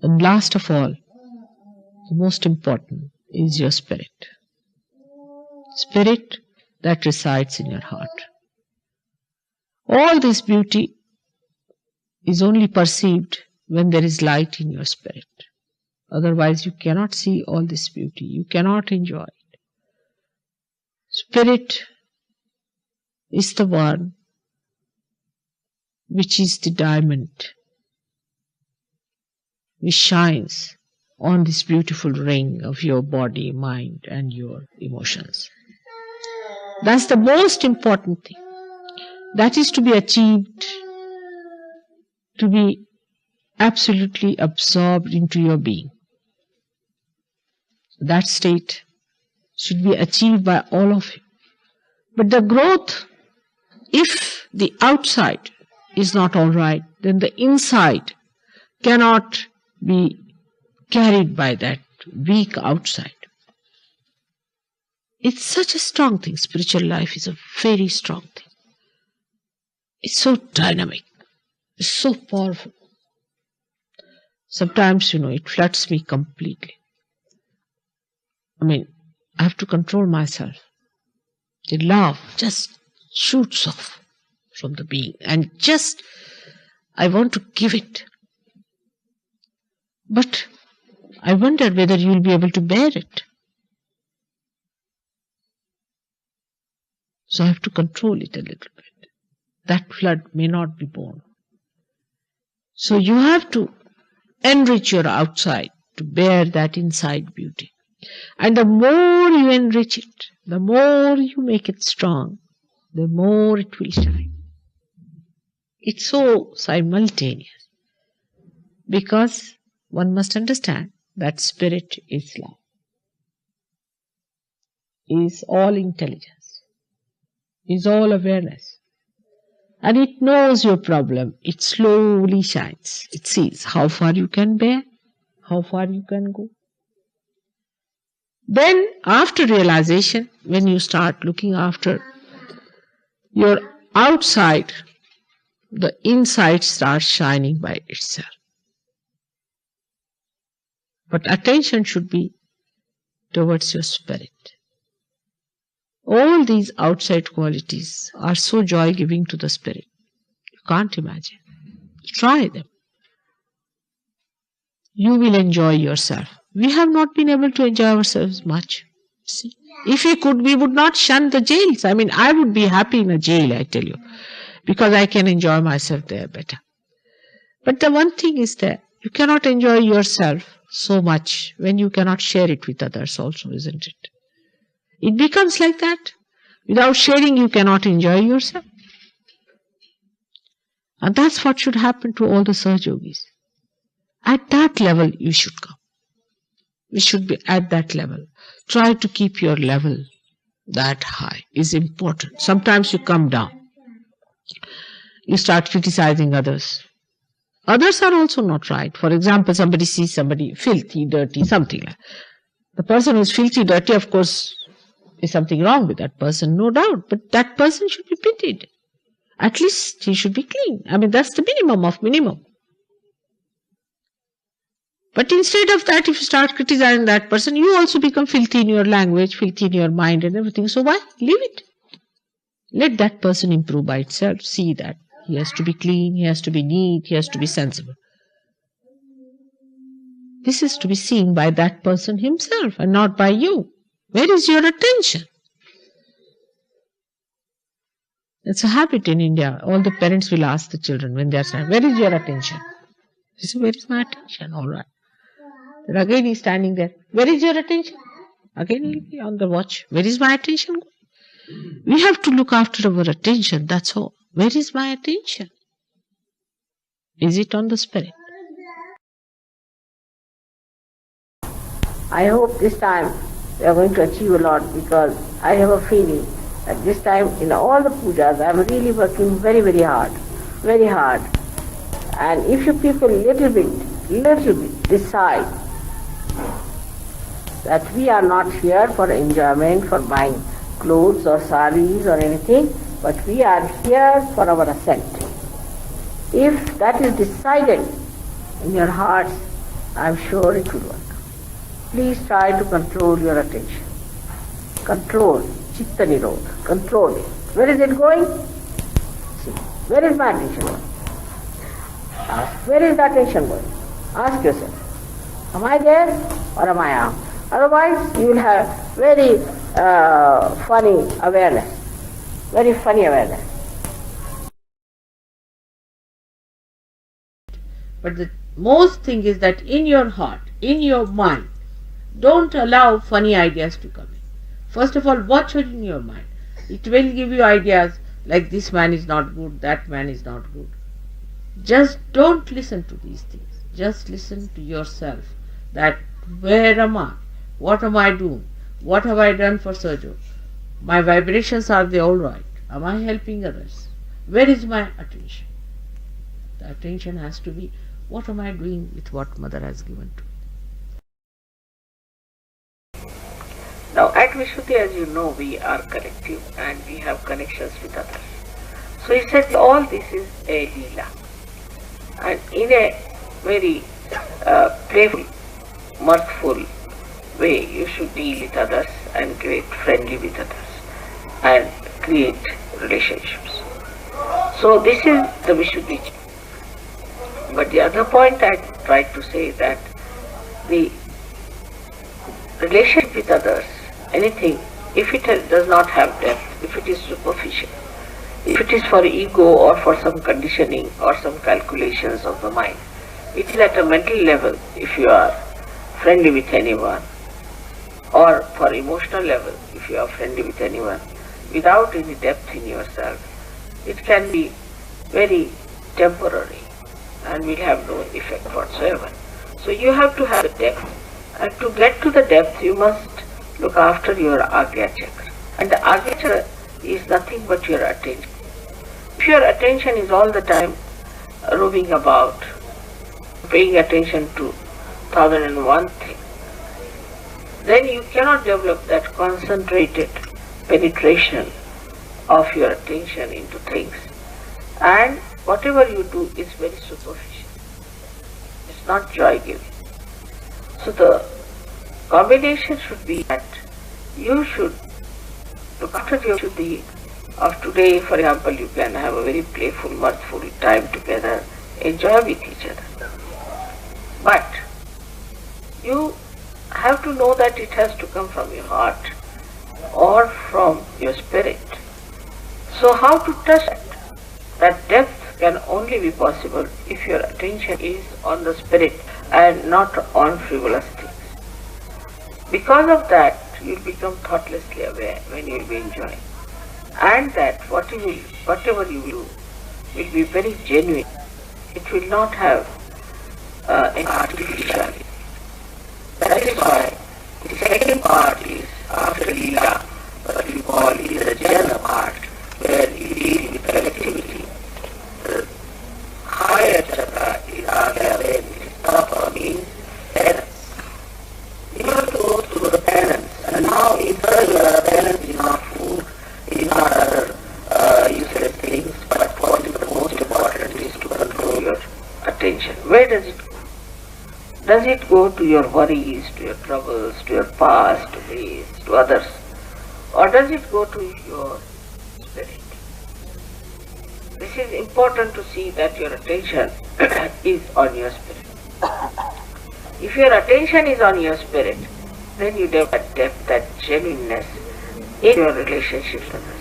And last of all, the most important is your spirit. Spirit that resides in your heart. All this beauty is only perceived when there is light in your spirit. Otherwise, you cannot see all this beauty. You cannot enjoy it. Spirit is the one which is the diamond which shines on this beautiful ring of your body, mind, and your emotions. That's the most important thing. That is to be achieved, to be absolutely absorbed into your being. That state should be achieved by all of you. But the growth, if the outside is not all right, then the inside cannot be carried by that weak outside. It's such a strong thing. Spiritual life is a very strong thing. It's so dynamic. It's so powerful. Sometimes, it floods me completely. I have to control myself. The love just shoots off from the being. And I want to give it. But I wonder whether you will be able to bear it. So I have to control it a little bit. That flood may not be borne. So you have to enrich your outside to bear that inside beauty. And the more you enrich it, the more you make it strong, the more it will shine. It's so simultaneous. Because one must understand that spirit is love, is all intelligence, is all awareness. And it knows your problem. It slowly shines. It sees how far you can bear, how far you can go. Then, after realization, when you start looking after your outside, the inside starts shining by itself. But attention should be towards your spirit. All these outside qualities are so joy-giving to the spirit. You can't imagine. Try them. You will enjoy yourself. We have not been able to enjoy ourselves much. See? If we could, we would not shun the jails. I would be happy in a jail, I tell you, because I can enjoy myself there better. But the one thing is that you cannot enjoy yourself so much when you cannot share it with others also, isn't it? It becomes like that. Without sharing, you cannot enjoy yourself. And that's what should happen to all the SahajaYogis. At that level, you should come. We should be at that level. Try to keep your level that high is important. Sometimes you come down. You start criticizing others. Others are also not right. For example, somebody sees somebody filthy, dirty, something like that. The person who is filthy, dirty, of course, is something wrong with that person, no doubt. But that person should be pitied. At least he should be clean. That's the minimum of minimum. But instead of that, if you start criticizing that person, you also become filthy in your language, filthy in your mind and everything. So why? Leave it. Let that person improve by itself. See that he has to be clean, he has to be neat, he has to be sensible. This is to be seen by that person himself and not by you. Where is your attention? It's a habit in India. All the parents will ask the children when they are saying, where is your attention? They say, where is my attention? All right. Then again he is standing there. Where is your attention? Again he will be on the watch. Where is my attention? We have to look after our attention, that's all. Where is my attention? Is it on the spirit? I hope this time we are going to achieve a lot, because I have a feeling that this time in all the pujas I am really working very, very hard. Very hard. And if you people little bit decide that we are not here for enjoyment, for buying clothes or saris or anything, but we are here for our ascent. If that is decided in your hearts, I'm sure it will work. Please try to control your attention. Control, chitta nirodha, control it. Where is it going? See, where is my attention going? Ask, where is the attention going? Ask yourself, am I there or am I out? Otherwise, you will have very funny awareness. Very funny awareness. But the most thing is that in your heart, in your mind, don't allow funny ideas to come in. First of all, watch it in your mind. It will give you ideas like this man is not good, that man is not good. Just don't listen to these things. Just listen to yourself. That where am I? What am I doing? What have I done for Sahaja? My vibrations, are they all right? Am I helping others? Where is my attention? The attention has to be, what am I doing with what Mother has given to me? Now at Vishuddhi, as you know, we are collective and we have connections with others. So he said all this is a Leela. And in a very playful, mirthful way, you should deal with others and get friendly with others and create relationships. So this is the Vishuddhi. But the other point I tried to say is that the relationship with others, anything, if it does not have depth, if it is superficial, if it is for ego or for some conditioning or some calculations of the mind, it is at a mental level if you are friendly with anyone, or for emotional level if you are friendly with anyone, without any depth in yourself, it can be very temporary and will have no effect whatsoever. So you have to have the depth, and to get to the depth you must look after your Agya Chakra. And the Agya Chakra is nothing but your attention. If your attention is all the time roving about, paying attention to 1001 things, then you cannot develop that concentrated penetration of your attention into things. And whatever you do is very superficial. It's not joy-giving. So the combination should be that you should look after your Shuddhi of today. For example, you can have a very playful, mirthful time together, enjoy with each other. But you have to know that it has to come from your heart or from your spirit. So how to touch it? That depth can only be possible if your attention is on the spirit and not on frivolous things. Because of that, you will become thoughtlessly aware when you will be enjoying. And that whatever you do will be very genuine. It will not have any artificiality. That is why the second part is after Leela, what we call is the Jnana part, where you deal with collectivity. The higher chakra is Agya, where it is tapa, means penance. You have to go through the penance, and now in Sahaja, penance is not food, it is not other useless things, but what is the most important is to control your attention. Where does it go? Does it go to your worries, to your troubles, to your past, to these, to others? Or does it go to your spirit? This is important to see that your attention is on your spirit. If your attention is on your spirit, then you develop that depth, that genuineness in your relationships with others.